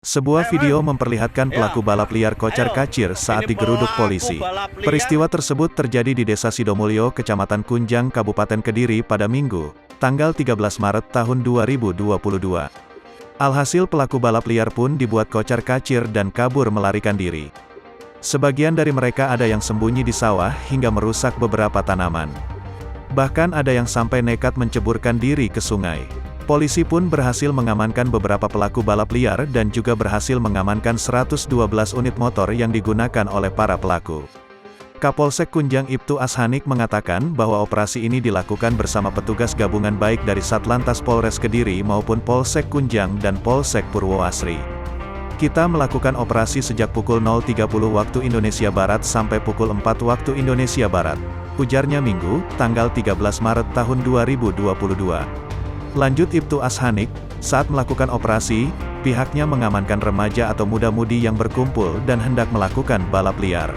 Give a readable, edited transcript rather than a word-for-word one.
Sebuah video memperlihatkan pelaku balap liar kocar-kacir saat digeruduk polisi. Peristiwa tersebut terjadi di Desa Sidomulyo, Kecamatan Kunjang, Kabupaten Kediri pada Minggu, tanggal 13 Maret tahun 2022. Alhasil pelaku balap liar pun dibuat kocar-kacir dan kabur melarikan diri. Sebagian dari mereka ada yang sembunyi di sawah hingga merusak beberapa tanaman. Bahkan ada yang sampai nekat menceburkan diri ke sungai. Polisi pun berhasil mengamankan beberapa pelaku balap liar dan juga berhasil mengamankan 112 unit motor yang digunakan oleh para pelaku. Kapolsek Kunjang Ibtu Ashanik mengatakan bahwa operasi ini dilakukan bersama petugas gabungan baik dari Satlantas Polres Kediri maupun Polsek Kunjang dan Polsek Purwoasri. Kita melakukan operasi sejak pukul 0.30 waktu Indonesia Barat sampai pukul 4 waktu Indonesia Barat, ujarnya Minggu, tanggal 13 Maret tahun 2022. Lanjut Ibtu Ashanik, saat melakukan operasi, pihaknya mengamankan remaja atau muda-mudi yang berkumpul dan hendak melakukan balap liar.